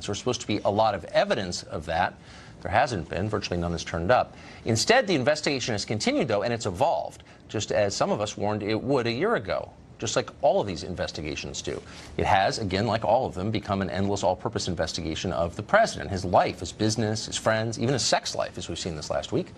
evidence. There's supposed to be a lot of evidence of that. There hasn't been. Virtually none has turned up. Instead, the investigation has continued, though, and it's evolved, just as some of us warned it would a year ago, just like all of these investigations do. It has, again, like all of them, become an endless all-purpose investigation of the president, his life, his business, his friends, even his sex life, as we've seen this last week.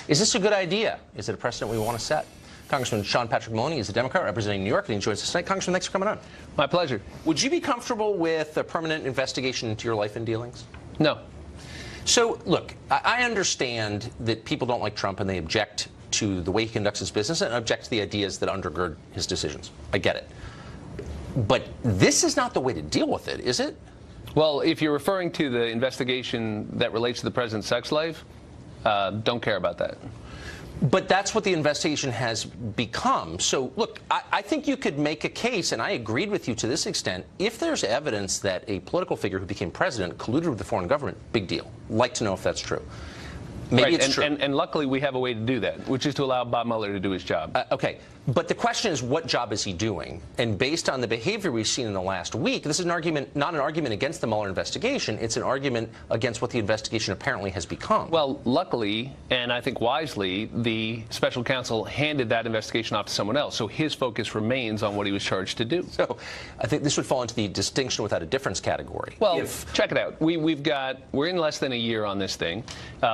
Is this a good idea? Is it a precedent we want to set? Congressman Sean Patrick Maloney is a Democrat representing New York, and he joins us tonight. Congressman, thanks for coming on. My pleasure. Would you be comfortable with a permanent investigation into your life and dealings? No. So, look, I understand that people don't like Trump and they object to the way he conducts his business and object to the ideas that undergird his decisions. I get it. But this is not the way to deal with it, is it? Well, if you're referring to the investigation that relates to the president's sex life, don't care about that. But that's what the investigation has become. So, look, I think you could make a case, and I agreed with you to this extent, if there's evidence that a political figure who became president colluded with the foreign government, big deal. Like to know if that's true. Maybe it's true. And luckily, we have a way to do that, which is to allow Bob Mueller to do his job. Okay. But the question is, what job is he doing? And based on the behavior we've seen in the last week, this is an argument, not an argument against the Mueller investigation. It's an argument against what the investigation apparently has become. Well, luckily, and I think wisely, the special counsel handed that investigation off to someone else. So his focus remains on what he was charged to do. So I think this would fall into the distinction without a difference category. Well, check it out. We're in less than a year on this thing.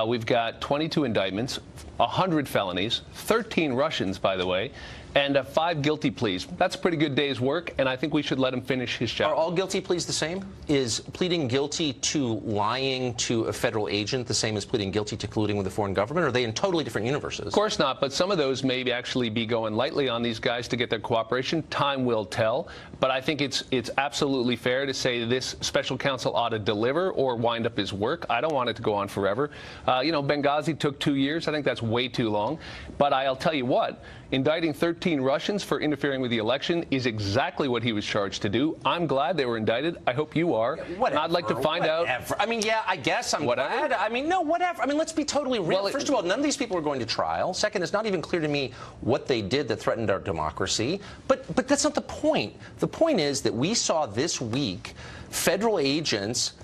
We've got 22 indictments, 100 felonies, 13 Russians, by the way, and 5 guilty pleas. That's a pretty good day's work, and I think we should let him finish his job. Are all guilty pleas the same? Is pleading guilty to lying to a federal agent the same as pleading guilty to colluding with the foreign government? Or are they in totally different universes? Of course not, but some of those may actually be going lightly on these guys to get their cooperation. Time will tell. But I think it's absolutely fair to say this special counsel ought to deliver or wind up his work. I don't want it to go on forever. Benghazi took 2 years. I think that's way too long. But I'll tell you what, indicting 13 Russians for interfering with the election is exactly what he was charged to do. I'm glad they were indicted. I hope you are. Whatever, and I'd like to find out. I mean, yeah, I guess I'm glad. I mean, no, whatever. I mean, let's be totally real. Well, first of all, none of these people are going to trial. Second, it's not even clear to me what they did that threatened our democracy. But that's not the point. The point is that we saw this week federal agents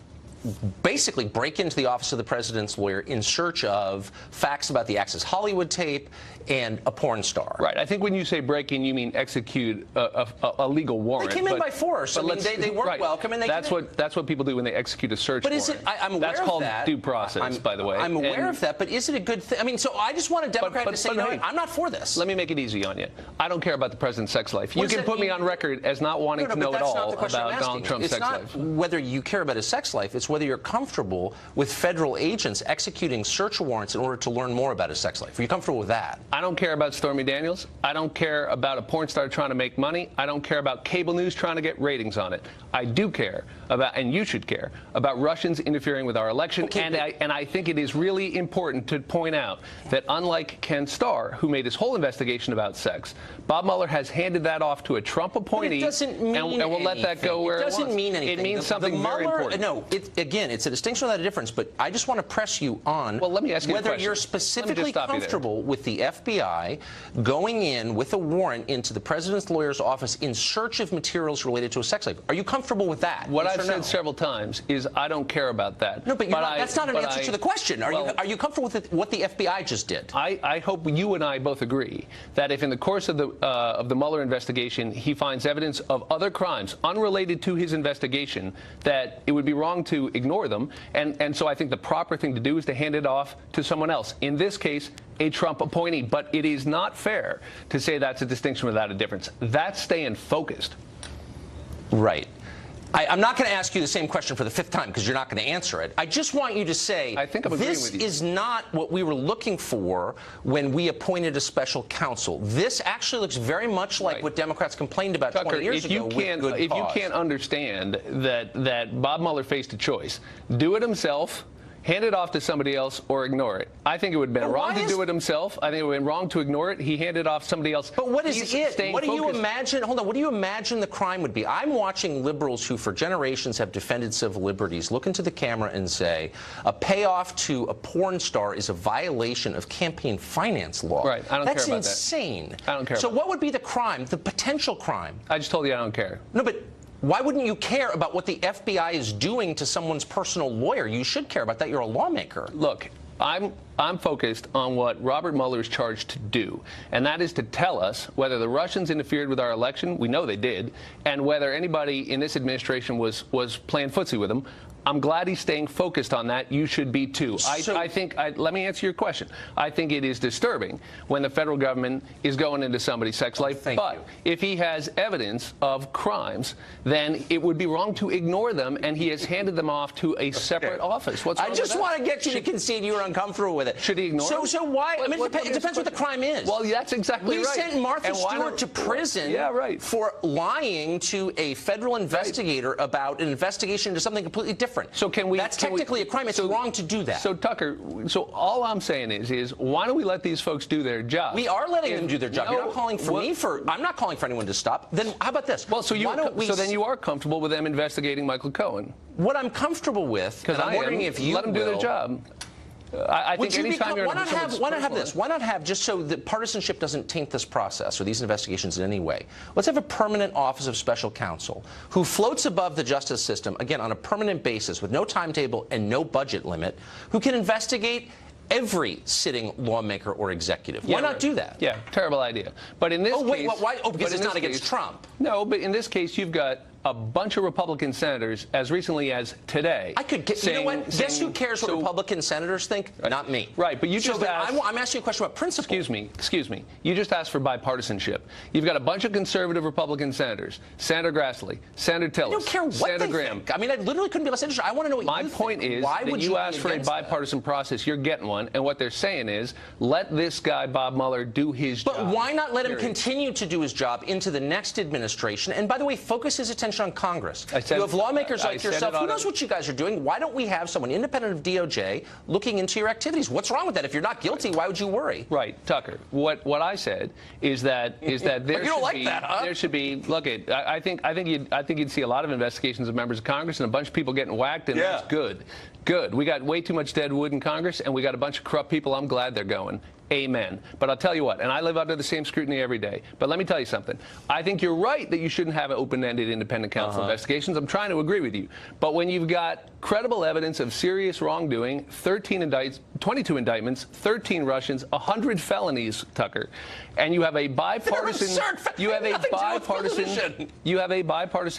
basically break into the office of the president's lawyer in search of facts about the Access Hollywood tape and a porn star. Right. I think when you say break in, you mean execute a legal warrant. They came in by force. I mean, they weren't welcome, and that's what people do when they execute a search warrant. But is it? I'm aware of that. That's called due process, by the way. I'm aware of that, but is it a good thing? I mean, so I just want a Democrat to say, no, I'm not for this. Let me make it easy on you. I don't care about the president's sex life. You can put me on record as not wanting to know at all about Donald Trump's sex life. It's not whether you care about his sex life. It's whether you're comfortable with federal agents executing search warrants in order to learn more about his sex life. Are you comfortable with that? I don't care about Stormy Daniels. I don't care about a porn star trying to make money. I don't care about cable news trying to get ratings on it. I do care about, and you should care, about Russians interfering with our election. Okay, and I think it is really important to point out that unlike Ken Starr, who made his whole investigation about sex, Bob Mueller has handed that off to a Trump appointee, it doesn't mean and we'll let that go where it doesn't mean anything. It means something very important. No, again, it's a distinction without a difference, but I just want to press you on let me ask you whether you're specifically comfortable with the FBI going in with a warrant into the president's lawyer's office in search of materials related to a sex life. Are you comfortable with that? What I've said several times is I don't care about that. No, but that's not an answer to the question. Are you comfortable with what the FBI just did? I hope you and I both agree that if in the course of the Mueller investigation he finds evidence of other crimes unrelated to his investigation, that it would be wrong to ignore them. And so I think the proper thing to do is to hand it off to someone else. In this case, a Trump appointee. But it is not fair to say that's a distinction without a difference. That's staying focused. Right. I'm not going to ask you the same question for the 5th time because you're not going to answer it. I just want you to say I think I'm agreeing this with you. is not what we were looking for when we appointed a special counsel. This actually looks very much like what Democrats complained about Tucker, 20 years ago. If you can't understand that Bob Mueller faced a choice, do it himself, hand it off to somebody else, or ignore it. I think it would have been wrong to do it himself. I think it would have been wrong to ignore it. He handed off to somebody else. But what is it? What do you imagine? Hold on. What do you imagine the crime would be? I'm watching liberals who for generations have defended civil liberties look into the camera and say a payoff to a porn star is a violation of campaign finance law. Right. I don't care about That's insane. I don't care. So what would be the crime, the potential crime? I just told you I don't care. No, but Why wouldn't you care about what the FBI is doing to someone's personal lawyer? You should care about that. You're a lawmaker. Look, I'm focused on what Robert Mueller is charged to do, and that is to tell us whether the Russians interfered with our election. We know they did, and whether anybody in this administration was playing footsie with them. I'm glad he's staying focused on that. You should be too. Let me answer your question. I think it is disturbing when the federal government is going into somebody's sex life. But if he has evidence of crimes, then it would be wrong to ignore them, and he has handed them off to a separate office. What's wrong I just with that? want to get you to concede you were uncomfortable with it. Should he ignore them? So why? I mean, it depends what the crime is. Well, that's exactly right. We sent Martha Stewart to prison for lying to a federal investigator about an investigation into something completely different. So That's technically a crime. It's wrong to do that. So Tucker, all I'm saying is why don't we let these folks do their job? We are letting them do their job. You're not calling for me for. I'm not calling for anyone to stop. Then how about this? Well, so then you are comfortable with them investigating Michael Cohen? What I'm comfortable with, because I'm wondering if you let them do their job. I think anytime you're why not have this? Why not have, just so that partisanship doesn't taint this process or these investigations in any way, let's have a permanent Office of Special Counsel who floats above the justice system, again, on a permanent basis with no timetable and no budget limit, who can investigate every sitting lawmaker or executive. Why not do that? Yeah, terrible idea. But in this case... Why? Oh, because it's not against Trump. No, but in this case, you've got a bunch of Republican senators as recently as today. You know what? Guess who cares what Republican senators think? Right. Not me. Right, but you just asked... I'm asking you a question about principle. Excuse me. You just asked for bipartisanship. You've got a bunch of conservative Republican senators. Senator Grassley, Senator Tillis, I don't care what Senator they Graham. think. I mean, I literally couldn't be less interested. I want to know what you think. My point is that you asked for a bipartisan process. You're getting one. And what they're saying is, let this guy, Bob Mueller, do his job. But why not let him continue to do his job into the next administration? And by the way, focus his attention on Congress. You have lawmakers like yourself. Who knows what you guys are doing? Why don't we have someone independent of DOJ looking into your activities? What's wrong with that? If you're not guilty, why would you worry? Right, Tucker. What I said is that there should be. Look, I think you'd see a lot of investigations of members of Congress and a bunch of people getting whacked, and that's good. Good. We got way too much dead wood in Congress, and we got a bunch of corrupt people. I'm glad they're going. Amen. But I'll tell you what, and I live under the same scrutiny every day, but let me tell you something. I think you're right that you shouldn't have open-ended independent counsel investigations. I'm trying to agree with you. But when you've got credible evidence of serious wrongdoing, 22 indictments, 13 Russians, 100 felonies, Tucker, and you have a bipartisan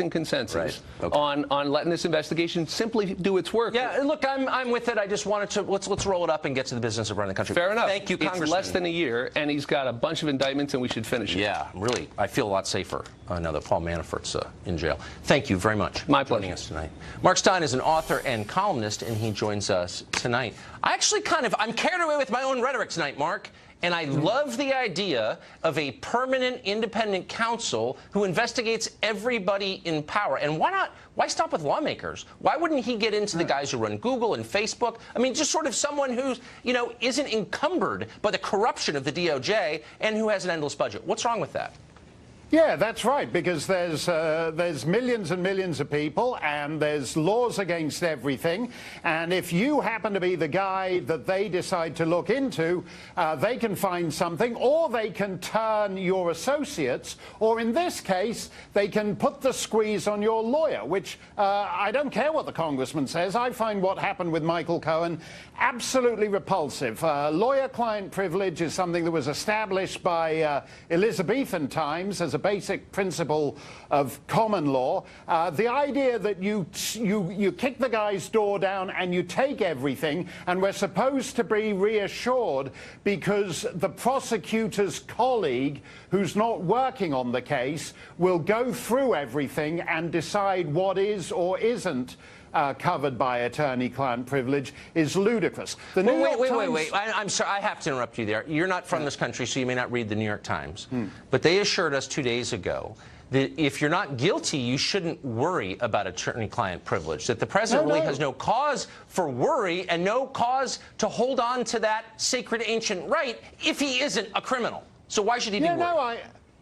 consensus on letting this investigation simply do its work. Yeah, look, I'm with it. I just wanted to let's roll it up and get to the business of running the country. Fair enough. Thank you, Congressman. It's less than a year, and he's got a bunch of indictments, and we should finish it. Yeah, really. I feel a lot safer now that Paul Manafort's in jail. Thank you very much for joining us tonight. Mark Stein is an author and columnist, and he joins us tonight. I'm carried away with my own rhetoric tonight, Mark. And I love the idea of a permanent independent counsel who investigates everybody in power. And why stop with lawmakers? Why wouldn't he get into the guys who run Google and Facebook? I mean, just sort of someone who's, isn't encumbered by the corruption of the DOJ and who has an endless budget. What's wrong with that? Yeah, that's right, because there's millions and millions of people, and there's laws against everything. And if you happen to be the guy that they decide to look into, they can find something, or they can turn your associates, or in this case, they can put the squeeze on your lawyer, which I don't care what the congressman says. I find what happened with Michael Cohen absolutely repulsive. Lawyer-client privilege is something that was established by Elizabethan times as a basic principle of common law. The idea that you kick the guy's door down and you take everything, and we're supposed to be reassured because the prosecutor's colleague who's not working on the case will go through everything and decide what is or isn't covered by attorney-client privilege is ludicrous. Wait. I'm sorry. I have to interrupt you there. You're not from this country, so you may not read the New York Times. But they assured us 2 days ago that if you're not guilty, you shouldn't worry about attorney-client privilege, that the president really has no cause for worry and no cause to hold on to that sacred ancient right if he isn't a criminal. So why should he be worried?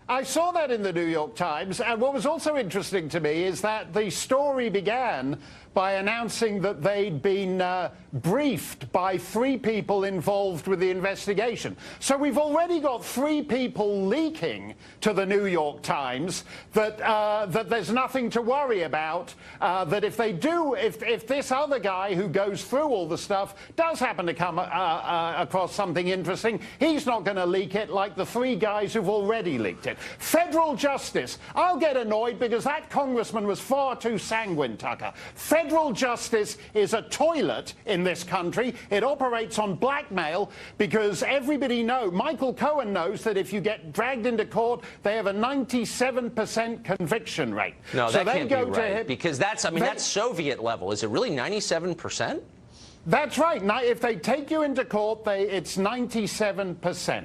I saw that in the New York Times, and what was also interesting to me is that the story began by announcing that they'd been briefed by 3 people involved with the investigation. So we've already got 3 people leaking to the New York Times that that there's nothing to worry about, that if they do, if this other guy who goes through all the stuff does happen to come across something interesting, he's not going to leak it like the 3 guys who've already leaked it. Federal justice. I'll get annoyed because that congressman was far too sanguine, Tucker. Federal justice is a toilet in this country. It operates on blackmail because everybody knows, Michael Cohen knows, that if you get dragged into court, they have a 97% conviction rate. No, so that can't be go right, because that's, I mean, that's Soviet level. Is it really 97%? That's right. Now, if they take you into court, it's 97%.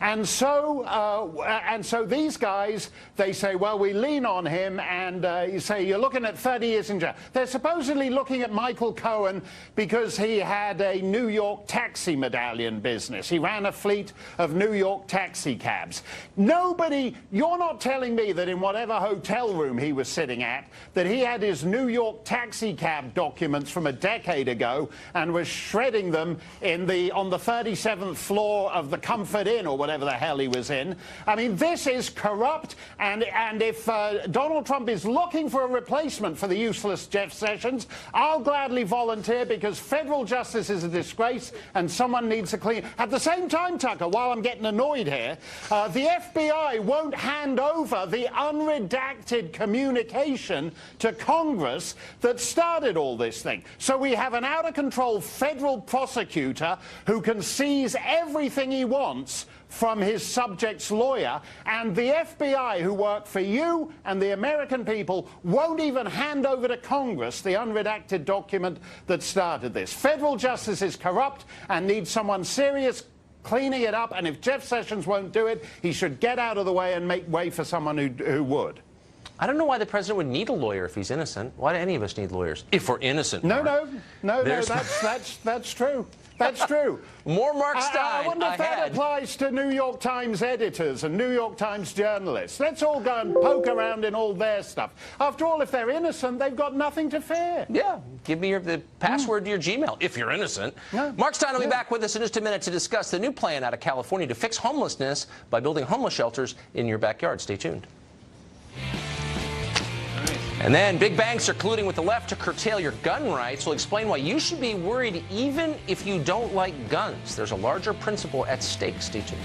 And so these guys, they say, well, we lean on him, and you say, you're looking at 30 years in jail. They're supposedly looking at Michael Cohen because he had a New York taxi medallion business. He ran a fleet of New York taxi cabs. Nobody, you're not telling me that in whatever hotel room he was sitting at, that he had his New York taxi cab documents from a decade ago and was shredding them on the 37th floor of the Comfort Inn or whatever the hell he was in. I mean, this is corrupt, and if Donald Trump is looking for a replacement for the useless Jeff Sessions, I'll gladly volunteer, because federal justice is a disgrace and someone needs to clean. At the same time, Tucker, while I'm getting annoyed here, the FBI won't hand over the unredacted communication to Congress that started all this thing. So we have an out-of-control federal prosecutor who can seize everything he wants from his subject's lawyer, and the FBI, who work for you and the American people, won't even hand over to Congress the unredacted document that started this. Federal justice is corrupt and needs someone serious cleaning it up, and if Jeff Sessions won't do it, he should get out of the way and make way for someone who would. I don't know why the president would need a lawyer if he's innocent. Why do any of us need lawyers if we're innocent? No, Mark? no, that's true. That's true. More Mark Stein. I wonder if that applies to New York Times editors and New York Times journalists. Let's all go and poke around in all their stuff. After all, if they're innocent, they've got nothing to fear. Yeah, give me the password to your Gmail, if you're innocent. No. Mark Stein will be back with us in just a minute to discuss the new plan out of California to fix homelessness by building homeless shelters in your backyard. Stay tuned. And then big banks are colluding with the left to curtail your gun rights. We'll explain why you should be worried even if you don't like guns. There's a larger principle at stake. Stay tuned.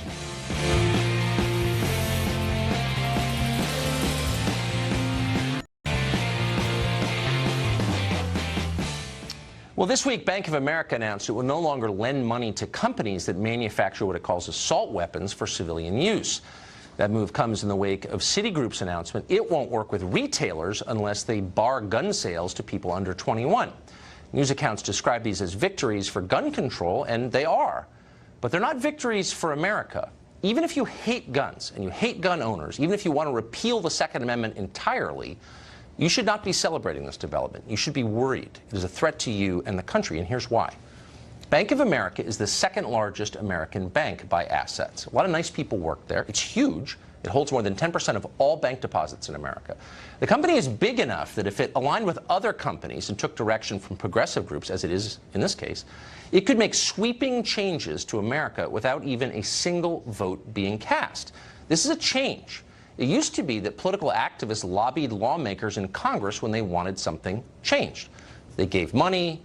Well, this week, Bank of America announced it will no longer lend money to companies that manufacture what it calls assault weapons for civilian use. That move comes in the wake of Citigroup's announcement it won't work with retailers unless they bar gun sales to people under 21. News accounts describe these as victories for gun control, and they are. But they're not victories for America. Even if you hate guns and you hate gun owners, even if you want to repeal the Second Amendment entirely, you should not be celebrating this development. You should be worried. It is a threat to you and the country, and here's why. Bank of America is the second largest American bank by assets. A lot of nice people work there. It's huge. It holds more than 10% of all bank deposits in America. The company is big enough that if it aligned with other companies and took direction from progressive groups, as it is in this case, it could make sweeping changes to America without even a single vote being cast. This is a change. It used to be that political activists lobbied lawmakers in Congress when they wanted something changed. They gave money.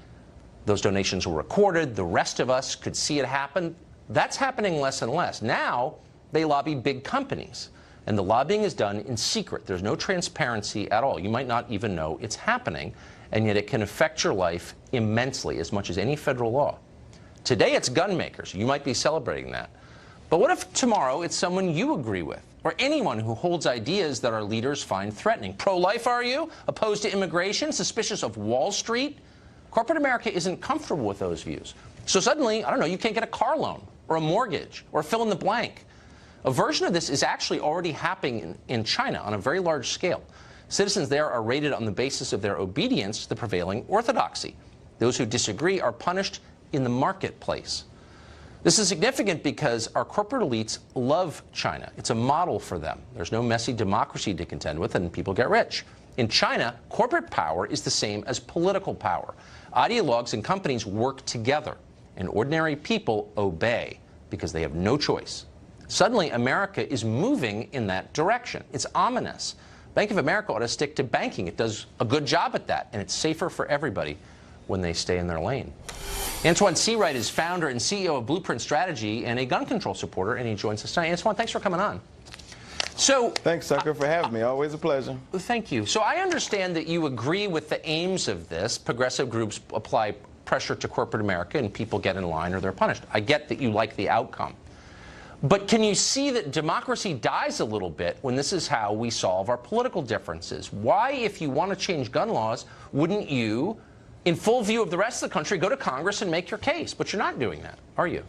Those donations were recorded. The rest of us could see it happen. That's happening less and less. Now, they lobby big companies. And the lobbying is done in secret. There's no transparency at all. You might not even know it's happening. And yet it can affect your life immensely, as much as any federal law. Today, it's gun makers. You might be celebrating that. But what if tomorrow it's someone you agree with? Or anyone who holds ideas that our leaders find threatening? Pro-life, are you? Opposed to immigration? Suspicious of Wall Street? Corporate America isn't comfortable with those views. So suddenly, I don't know, you can't get a car loan or a mortgage or fill in the blank. A version of this is actually already happening in China on a very large scale. Citizens there are rated on the basis of their obedience to the prevailing orthodoxy. Those who disagree are punished in the marketplace. This is significant because our corporate elites love China. It's a model for them. There's no messy democracy to contend with, and people get rich. In China, corporate power is the same as political power. Ideologues and companies work together, and ordinary people obey because they have no choice. Suddenly, America is moving in that direction. It's ominous. Bank of America ought to stick to banking. It does a good job at that, and it's safer for everybody when they stay in their lane. Antoine Seawright is founder and CEO of Blueprint Strategy and a gun control supporter, and he joins us tonight. Antoine, thanks for coming on. So, thanks, Tucker, for having me. Always a pleasure. Thank you. So I understand that you agree with the aims of this. Progressive groups apply pressure to corporate America and people get in line or they're punished. I get that you like the outcome. But can you see that democracy dies a little bit when this is how we solve our political differences? Why, if you want to change gun laws, wouldn't you, in full view of the rest of the country, go to Congress and make your case? But you're not doing that, are you?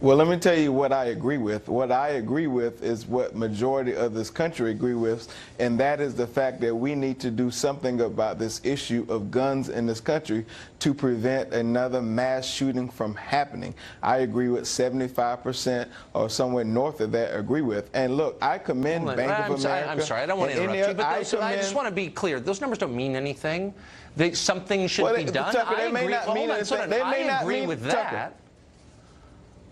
Well, let me tell you what I agree with. What I agree with is what majority of this country agree with, and that is the fact that we need to do something about this issue of guns in this country to prevent another mass shooting from happening. I agree with 75% or somewhere north of that agree with. And look, I commend Bank of America. I'm sorry, I don't want to interrupt you, but I just want to be clear. Those numbers don't mean anything. Something should be done. Tucker, they may not mean anything. I agree with that.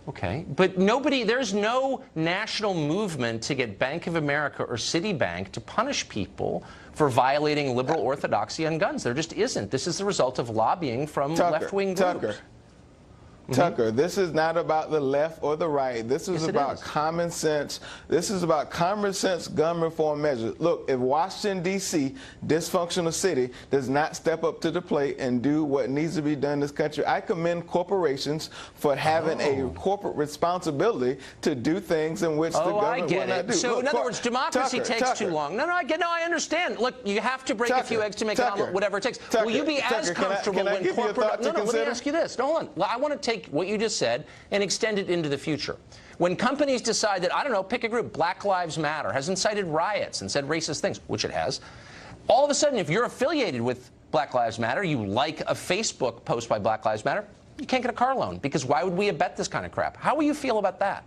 Okay, but there's no national movement to get Bank of America or Citibank to punish people for violating liberal orthodoxy on guns. There just isn't. This is the result of lobbying from left-wing groups. Tucker, this is not about the left or the right. This is about common sense. This is about common sense gun reform measures. Look, if Washington, D.C., dysfunctional city, does not step up to the plate and do what needs to be done in this country, I commend corporations for having a corporate responsibility to do things in which the government will not do. So, in other words, democracy takes too long. No, I understand. Look, you have to break a few eggs to make an omelet, whatever it takes. Will you be as comfortable when corporate... No, let me ask you this. Hold on. I want to take what you just said and extend it into the future. When companies decide that, I don't know, pick a group, Black Lives Matter, has incited riots and said racist things, which it has, all of a sudden, if you're affiliated with Black Lives Matter, you like a Facebook post by Black Lives Matter, you can't get a car loan, because why would we abet this kind of crap? How will you feel about that?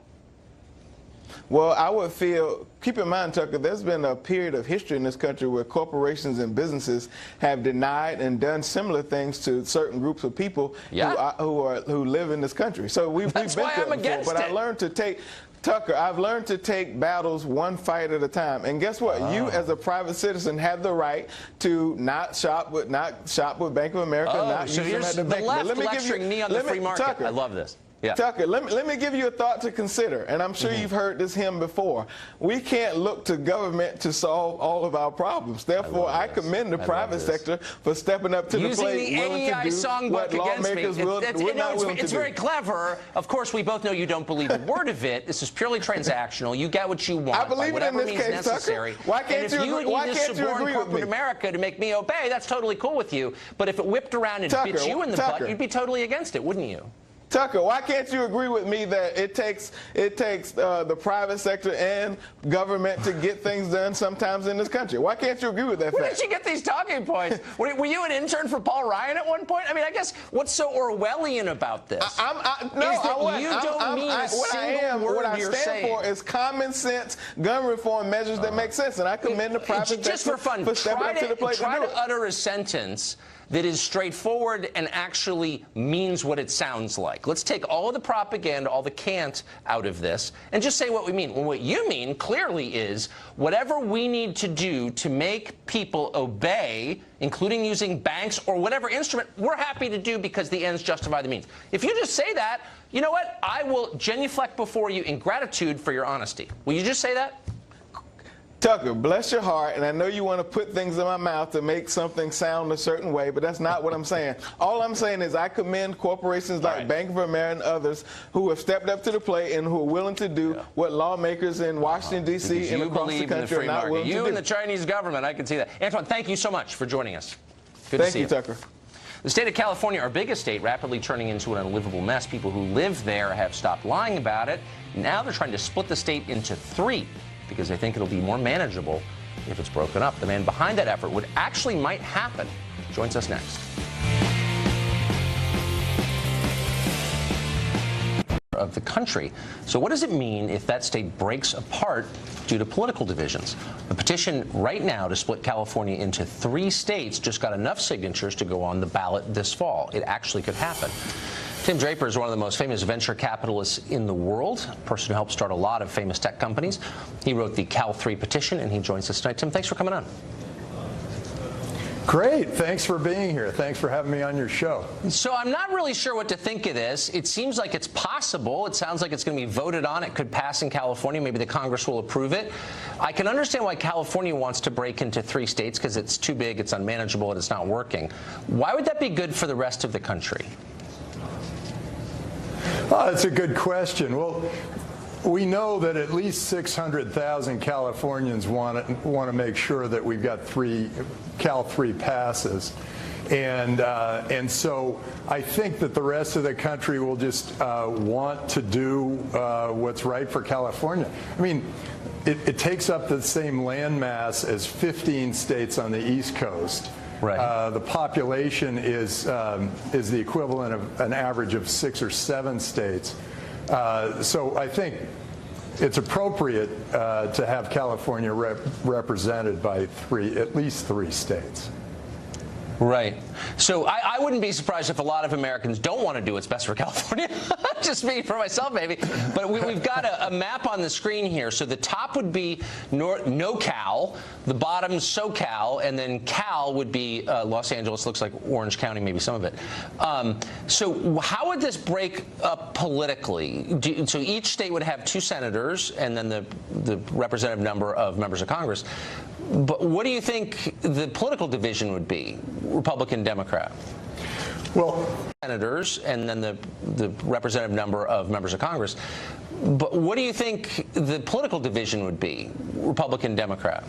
Well, I would feel, keep in mind, Tucker, there's been a period of history in this country where corporations and businesses have denied and done similar things to certain groups of people who live in this country. So we've been through it before, but I learned to take... Tucker, I've learned to take battles one fight at a time. And guess what? You, as a private citizen, have the right to not shop with Bank of America, not use them at the bank. The left lecturing me on the free market. Tucker, I love this. Yeah. Tucker, let me give you a thought to consider, and I'm sure you've heard this hymn before. We can't look to government to solve all of our problems. Therefore, I commend the private sector for stepping up to the plate, willing to do what lawmakers would not willing to do. It's very clever. Of course, we both know you don't believe a word of it. This is purely transactional. You get what you want. I believe it in this case, necessary. Tucker. Why can't you agree with me? America to make me obey, that's totally cool with you. But if it whipped around and bit you in the butt, you'd be totally against it, wouldn't you? Tucker, why can't you agree with me that it takes the private sector and government to get things done sometimes in this country? Why can't you agree with that fact? Where did you get these talking points? Were you an intern for Paul Ryan at one point? I mean, I guess what's so Orwellian about this? What I stand for is common sense gun reform measures that make sense, and I commend the private sector just for fun. stepping up to the plate. Try to utter a sentence that is straightforward and actually means what it sounds like. Let's take all of the propaganda, all the cant out of this, and just say what we mean. Well, what you mean clearly is whatever we need to do to make people obey, including using banks or whatever instrument, we're happy to do because the ends justify the means. If you just say that, you know what? I will genuflect before you in gratitude for your honesty. Will you just say that? Tucker, bless your heart, and I know you want to put things in my mouth to make something sound a certain way, but that's not what I'm saying. All I'm saying is I commend corporations like Bank of America and others who have stepped up to the plate and who are willing to do what lawmakers in Washington, D.C. and across the country are not willing to do. You and the Chinese government, I can see that. Antoine, thank you so much for joining us. Good to see you. Thank you, Tucker. The state of California, our biggest state, rapidly turning into an unlivable mess. People who live there have stopped lying about it. Now they're trying to split the state into 3. Because they think it'll be more manageable if it's broken up. The man behind that effort, what actually might happen, joins us next. of the country. So what does it mean if that state breaks apart due to political divisions? The petition right now to split California into 3 states just got enough signatures to go on the ballot this fall. It actually could happen. Tim Draper is one of the most famous venture capitalists in the world, a person who helped start a lot of famous tech companies. He wrote the Cal 3 petition, and he joins us tonight. Tim, thanks for coming on. Great. Thanks for being here. Thanks for having me on your show. So I'm not really sure what to think of this. It seems like it's possible. It sounds like it's going to be voted on. It could pass in California. Maybe the Congress will approve it. I can understand why California wants to break into 3 states, because it's too big, it's unmanageable, and it's not working. Why would that be good for the rest of the country? Oh, that's a good question. Well, we know that at least 600,000 Californians want to make sure that we've got Cal 3 passes. And so I think that the rest of the country will just want to do what's right for California. I mean, it takes up the same landmass as 15 states on the East Coast. Right. The population is the equivalent of an average of 6 or 7 states. So I think it's appropriate to have California represented by at least 3 states. Right. So I wouldn't be surprised if a lot of Americans don't want to do what's best for California. Just speaking for myself, maybe. But we've got a map on the screen here. So the top would be NorCal, the bottom SoCal, and then Cal would be Los Angeles. Looks like Orange County, maybe some of it. So how would this break up politically? So each state would have 2 senators and then the representative number of members of Congress. But what do you think the political division would be, Republican, Democrat? Well, senators and then the representative number of members of Congress. But what do you think the political division would be, Republican, Democrat?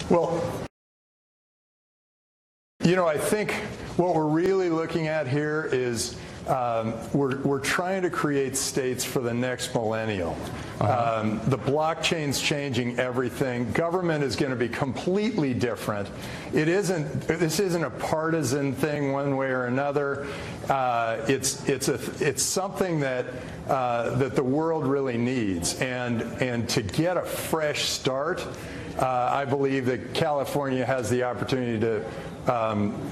Well, you know, I think what we're really looking at here is we're trying to create states for the next millennial. The blockchain's changing everything. Government is going to be completely different. This isn't a partisan thing one way or another. It's something that the world really needs. And to get a fresh start, I believe that California has the opportunity to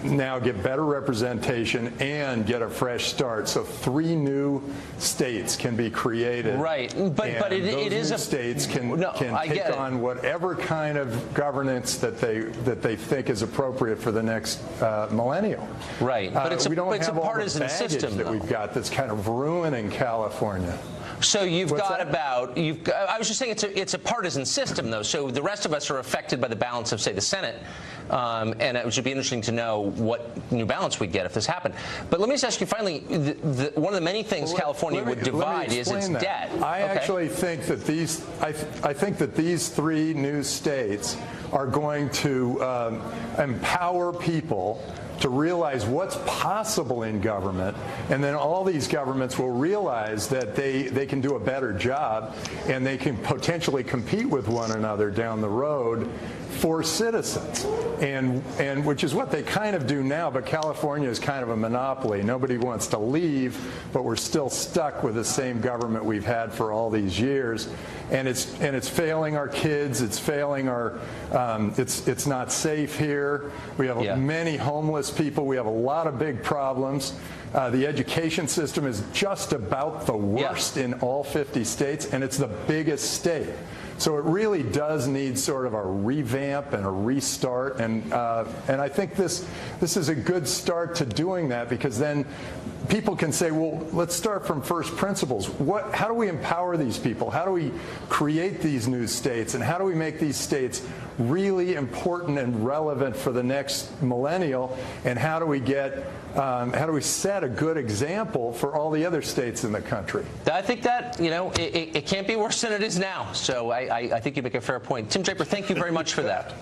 now get better representation and get a fresh start. So 3 new states can be created. Right, but it is a states can take on whatever kind of governance that they think is appropriate for the next millennial. Right, but it's a partisan system that we've got that's kind of ruining California. So you've got about I was just saying it's a partisan system, though. So the rest of us are affected by the balance of, say, the Senate, and it should be interesting to know what new balance we get if this happened. But let me just ask you finally: one of the many things California would divide is its debt. I actually think that I think that these 3 new states are going to empower people to realize what's possible in government, and then all these governments will realize that they can do a better job, and they can potentially compete with one another down the road for citizens, and which is what they kind of do now. But California is kind of a monopoly. Nobody wants to leave, but we're still stuck with the same government we've had for all these years, and it's failing our kids. It's failing our. It's not safe here. We have many homeless people. We have a lot of big problems. The education system is just about the worst in all 50 states, and it's the biggest state. So it really does need sort of a revamp and a restart, and I think this is a good start to doing that, because then people can say, well, let's start from first principles. How do we empower these people? How do we create these new states, and how do we make these states really important and relevant for the next millennial? And how do we set a good example for all the other states in the country? I think that, it can't be worse than it is now. So I think you make a fair point. Tim Draper, thank you very much for that.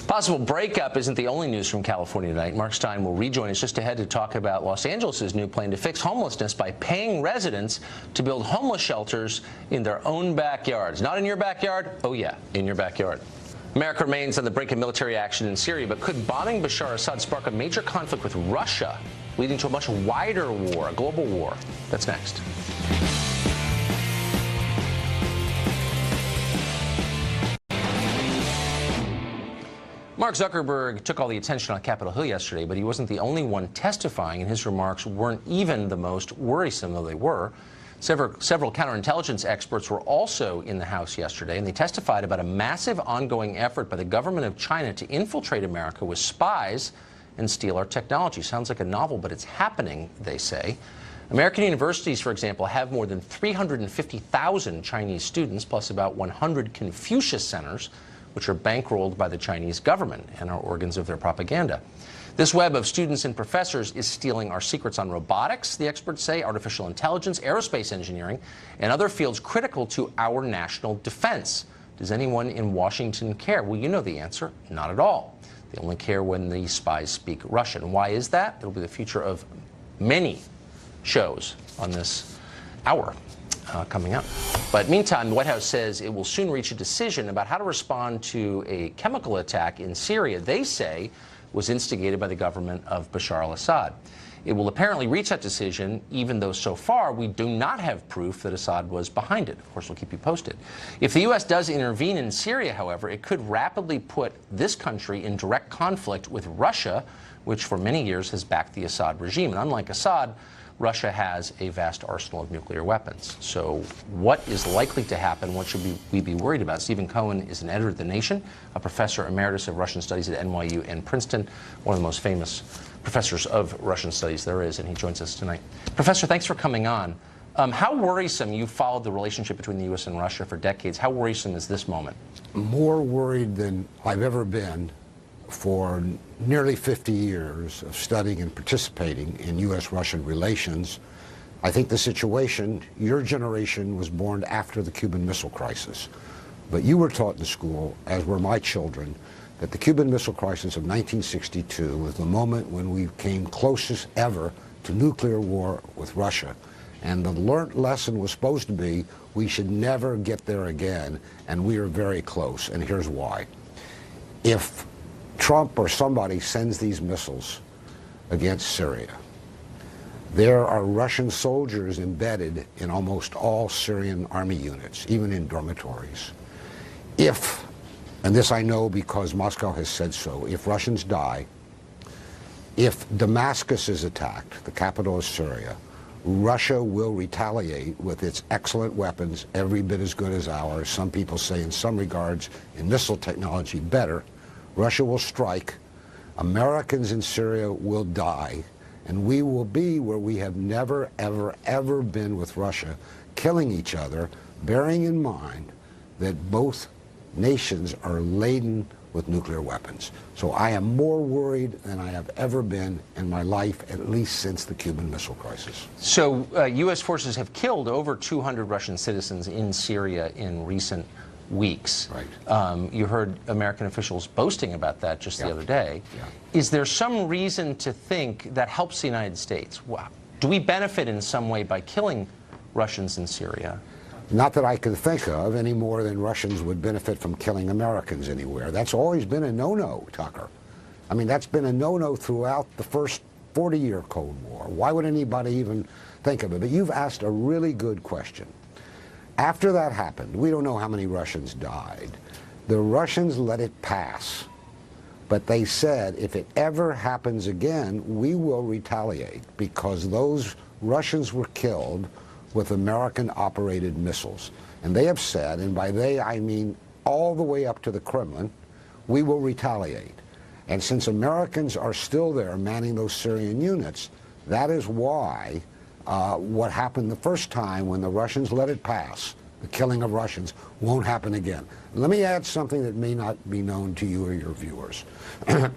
Possible breakup isn't the only news from California tonight. Mark Stein will rejoin us just ahead to talk about Los Angeles' new plan to fix homelessness by paying residents to build homeless shelters in their own backyards. Not in your backyard? Oh, yeah, in your backyard. America remains on the brink of military action in Syria, but could bombing Bashar Assad spark a major conflict with Russia? leading to a much wider war, a global war. That's next. Mark Zuckerberg took all the attention on Capitol Hill yesterday, but he wasn't the only one testifying, and his remarks weren't even the most worrisome, though they were. Several counterintelligence experts were also in the House yesterday, and they testified about a massive ongoing effort by the government of China to infiltrate America with spies and steal our technology. Sounds like a novel, but it's happening, they say. American universities, for example, have more than 350,000 Chinese students, plus about 100 Confucius centers, which are bankrolled by the Chinese government and are organs of their propaganda. This web of students and professors is stealing our secrets on robotics, the experts say, artificial intelligence, aerospace engineering, and other fields critical to our national defense. Does anyone in Washington care? Well, you know the answer. Not at all. They only care when the spies speak Russian. Why is that? It'll be the future of many shows on this hour coming up. But meantime, the White House says it will soon reach a decision about how to respond to a chemical attack in Syria they say was instigated by the government of Bashar al-Assad. It will apparently reach that decision, even though so far we do not have proof that Assad was behind it. Of course, we'll keep you posted. If the U.S. does intervene in Syria, however, it could rapidly put this country in direct conflict with Russia, which for many years has backed the Assad regime. And unlike Assad, Russia has a vast arsenal of nuclear weapons. So what is likely to happen? What should we be worried about? Stephen Cohen is an editor of The Nation, a professor emeritus of Russian studies at NYU and Princeton, one of the most famous professors of Russian studies there is, and he joins us tonight. Professor, thanks for coming on. How worrisome, you followed the relationship between the U.S. and Russia for decades, how worrisome is this moment? More worried than I've ever been for nearly 50 years of studying and participating in U.S.-Russian relations. I think the situation, your generation was born after the Cuban Missile Crisis. But you were taught in school, as were my children, that the Cuban Missile Crisis of 1962 was the moment when we came closest ever to nuclear war with Russia. And the learned lesson was supposed to be we should never get there again, and we are very close, and here's why. If Trump or somebody sends these missiles against Syria, there are Russian soldiers embedded in almost all Syrian army units, even in dormitories. If, and this I know because Moscow has said so, if Russians die, if Damascus is attacked, the capital of Syria, Russia will retaliate with its excellent weapons, every bit as good as ours. Some people say in some regards, in missile technology, better. Russia will strike, Americans in Syria will die, and we will be where we have never, ever, ever been with Russia, killing each other, bearing in mind that both nations are laden with nuclear weapons. So I am more worried than I have ever been in my life, at least since the Cuban Missile Crisis. So U.S. forces have killed over 200 Russian citizens in Syria in recent weeks. Right. You heard American officials boasting about that just the other day. Yeah. Is there some reason to think that helps the United States? Do we benefit in some way by killing Russians in Syria? Not that I can think of, any more than Russians would benefit from killing Americans anywhere. That's always been a no-no, Tucker. I mean, that's been a no-no throughout the first 40-year Cold War. Why would anybody even think of it? But you've asked a really good question. After that happened, we don't know how many Russians died. The Russians let it pass. But they said, if it ever happens again, we will retaliate, because those Russians were killed with American-operated missiles. And they have said, and by they I mean all the way up to the Kremlin, we will retaliate. And since Americans are still there manning those Syrian units, that is why what happened the first time when the Russians let it pass, the killing of Russians, won't happen again. Let me add something that may not be known to you or your viewers.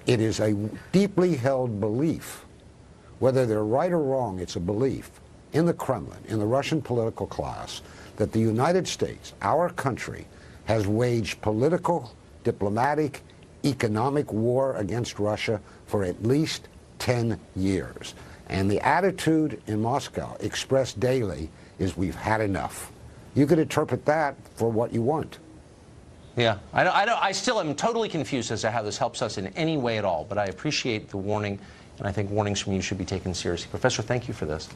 It is a deeply held belief, whether they're right or wrong, it's a belief in the Kremlin, in the Russian political class, that the United States, our country, has waged political, diplomatic, economic war against Russia for at least 10 years. And the attitude in Moscow, expressed daily, is we've had enough. You could interpret that for what you want. Yeah, I still am totally confused as to how this helps us in any way at all, but I appreciate the warning And I think warnings from you should be taken seriously. Professor, thank you for this.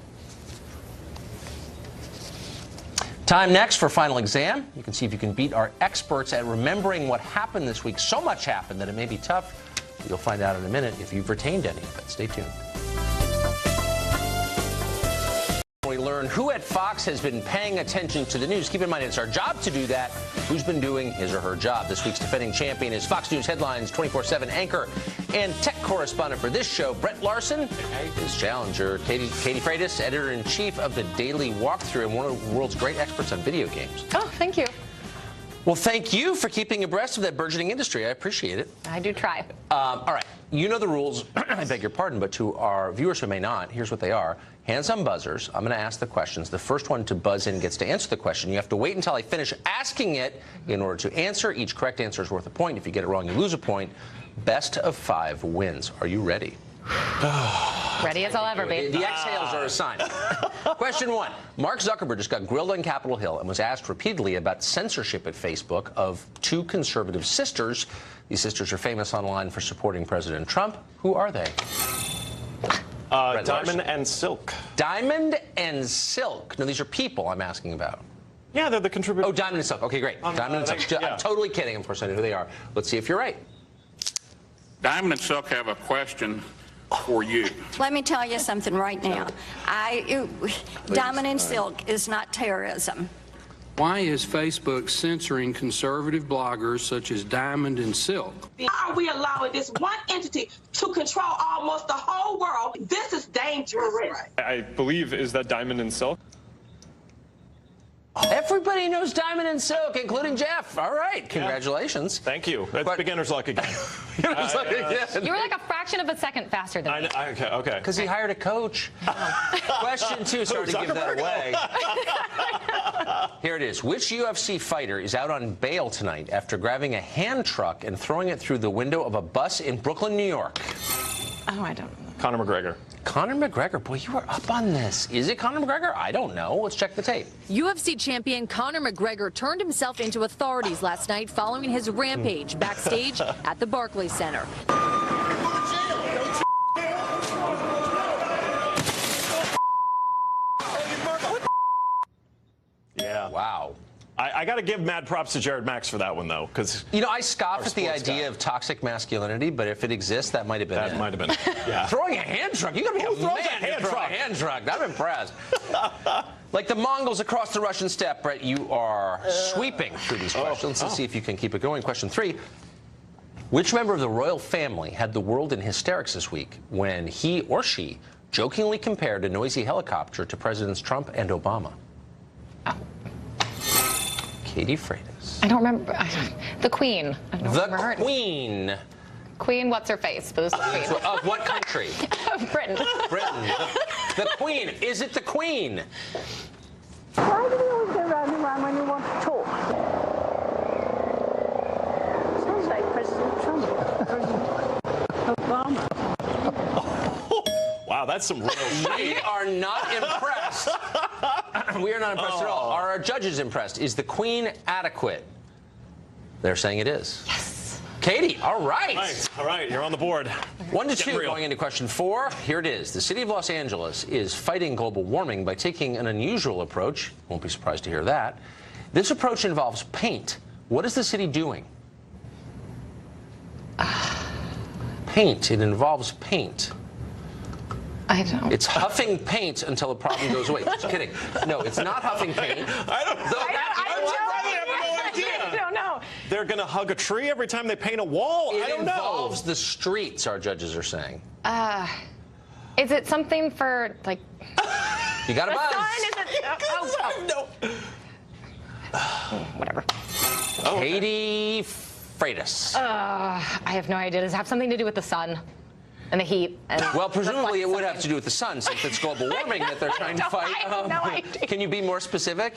Time next for final exam. You can see if you can beat our experts at remembering what happened this week. So much happened that it may be tough. You'll find out in a minute if you've retained any of it. Stay tuned. We learn who at Fox has been paying attention to the news. Keep in mind, it's our job to do that. Who's been doing his or her job? This week's defending champion is Fox News Headlines 24/7 anchor and tech correspondent for this show, Brett Larson. His challenger, Katie Freitas, editor-in-chief of the Daily Walkthrough and one of the world's great experts on video games. Oh, thank you. Well, thank you for keeping abreast of that burgeoning industry. I appreciate it. I do try. All right. You know the rules. I beg your pardon, but to our viewers who may not, here's what they are. Hands on buzzers. I'm going to ask the questions. The first one to buzz in gets to answer the question. You have to wait until I finish asking it in order to answer. Each correct answer is worth a point. If you get it wrong, you lose a point. Best of 5 wins. Are you ready? Ready as I'll ever be. The exhales are a sign. Question 1. Mark Zuckerberg just got grilled on Capitol Hill and was asked repeatedly about censorship at Facebook of 2 conservative sisters. These sisters are famous online for supporting President Trump. Who are they? Diamond and Silk. Diamond and Silk. No, these are people I'm asking about. Yeah, they're the contributors. Oh, Diamond and Silk. Okay, great. Diamond and Silk. Yeah. I'm totally kidding. Of course I know who they are. Let's see if you're right. Diamond and Silk have a question for you. Let me tell you something right now. Diamond and Silk is not terrorism. Why is Facebook censoring conservative bloggers such as Diamond and Silk? Why are we allowing this one entity to control almost the whole world? This is dangerous. I believe, is that Diamond and Silk? Everybody knows Diamond and Silk, including Jeff. All right. Congratulations. Yeah. Thank you. That's beginner's luck again. Beginner's luck again. You were like a fraction of a second faster than me. Okay. Because he hired a coach. Question 2, sorry to give that away. Here it is. Which UFC fighter is out on bail tonight after grabbing a hand truck and throwing it through the window of a bus in Brooklyn, New York? Oh, I don't know. Conor McGregor. Conor McGregor. Boy, you were up on this. Is it Conor McGregor? I don't know. Let's check the tape. UFC champion Conor McGregor turned himself into authorities last night following his rampage backstage at the Barclays Center. Yeah. Wow. I got to give mad props to Jared Max for that one, though, because you know, I scoff at the idea of toxic masculinity, but if it exists, that might have been that might have been. Yeah. Throwing a hand truck. You got to be a man to throw a hand truck. I'm impressed. Like the Mongols across the Russian steppe, Brett, you are sweeping through these questions. Let's see if you can keep it going. Question 3. Which member of the royal family had the world in hysterics this week when he or she jokingly compared a noisy helicopter to Presidents Trump and Obama? Katie Freitas. I don't remember. The Queen. I don't remember her. The Queen. Queen, what's her face? But it's the Queen. Of what country? Britain. Britain. The Queen. Is it the Queen? Why do we always go round and round when you want to talk? Sounds like President Trump. President Obama. Wow, that's some real shit. We are not impressed. We are not impressed at all. Are our judges impressed? Is the Queen adequate? They're saying it is. Yes. Katie, all right. All right, you're on the board. 1 to 2 going into question 4. Here it is. The city of Los Angeles is fighting global warming by taking an unusual approach. Won't be surprised to hear that. This approach involves paint. What is the city doing? Paint. It involves paint. I don't. It's huffing paint until the problem goes away. Just kidding. No, it's not huffing paint. I don't know. I don't know. They're going to hug a tree every time they paint a wall? I don't know. It involves the streets, our judges are saying. Is it something for, like... You got a buzz. Whatever. Katie Freitas. I have no idea. Does it have something to do with the sun? And the heat. And well, presumably it would have to do with the sun, since it's global warming that they're trying to fight. I have no idea. Can you be more specific?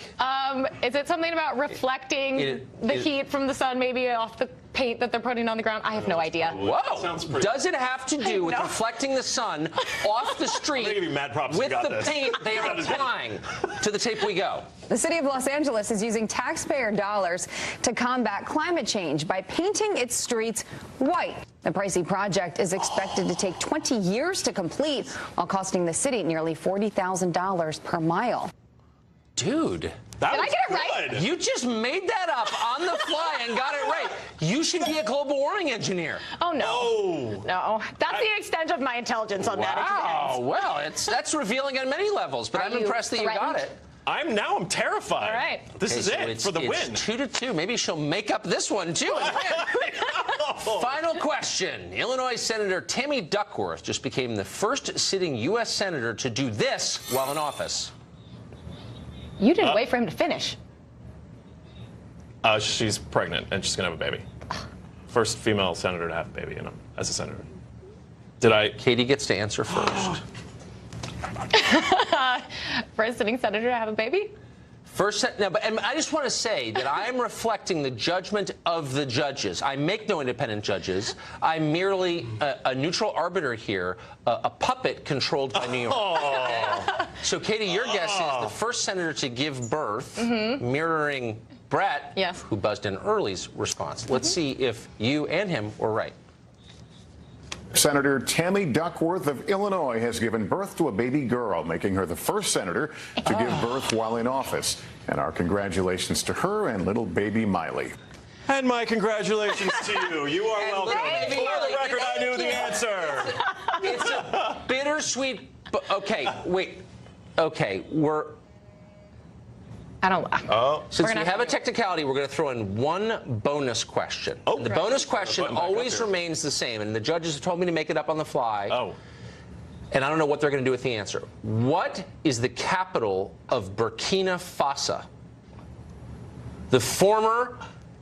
Is it something about reflecting the heat from the sun, maybe off the paint that they're putting on the ground? I have no idea. Whoa! Does it have to do with reflecting the sun off the street with the paint they are applying? To the tape we go. The city of Los Angeles is using taxpayer dollars to combat climate change by painting its streets white. The pricey project is expected to take 20 years to complete, while costing the city nearly $40,000 per mile. Dude. Did I get it right? You just made that up on the fly and got it right. You should be a global warming engineer. Oh, no. No. That's the extent of my intelligence on that. Wow. Well, that's revealing on many levels, but I'm impressed that you got it. I'm terrified. All right. This is it for the win. 2-2. Maybe she'll make up this one, too. Final question. Illinois Senator Tammy Duckworth just became the first sitting U.S. senator to do this while in office. You didn't wait for him to finish. She's pregnant, and she's going to have a baby. First female senator to have a baby, as a senator. Katie gets to answer first. First sitting senator to have a baby? And I just want to say that I am reflecting the judgment of the judges. I make no independent judges. I'm merely a neutral arbiter here, a puppet controlled by New York. So, Katie, your guess is the first senator to give birth, mirroring Brett, who buzzed in early's response. Let's see if you and him were right. Senator Tammy Duckworth of Illinois has given birth to a baby girl, making her the first senator to give birth while in office. And our congratulations to her and little baby Miley. And my congratulations to you. You are welcome. For the record, I knew the answer. It's a bittersweet. Okay, wait. Okay, I don't. Since we have a technicality, we're going to throw in one bonus question. And the bonus question always remains the same, and the judges have told me to make it up on the fly. And I don't know what they're going to do with the answer. What is the capital of Burkina Faso? The former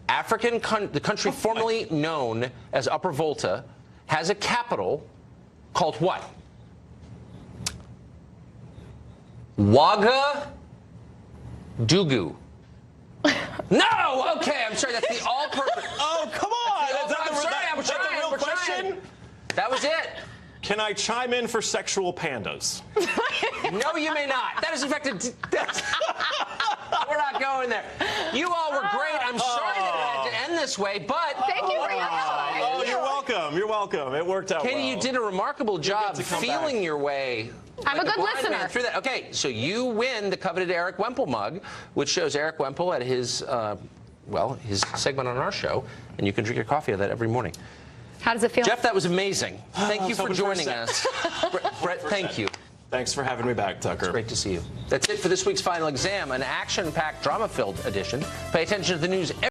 the country formerly known as Upper Volta, has a capital called what? Ouagadougou. No! Okay, I'm sorry. That's the all-purpose. Oh, come on! I'm sorry. Real question? That was it. Can I chime in for sexual pandas? No, you may not. That is, in fact, we're not going there. You all were great. I'm sorry that it had to end this way, but thank you for your help. Oh, you're welcome. You're welcome. It worked out Katie, well. you did a remarkable job feeling your way. I'm a good listener. Through that. Okay, so you win the coveted Eric Wemple mug, which shows Eric Wemple at his, his segment on our show, and you can drink your coffee out of that every morning. How does it feel? Jeff, that was amazing. Thank you for joining us. Brett, thank you. Thanks for having me back, Tucker. It's great to see you. That's it for this week's Final Exam, an action-packed, drama-filled edition. Pay attention to the news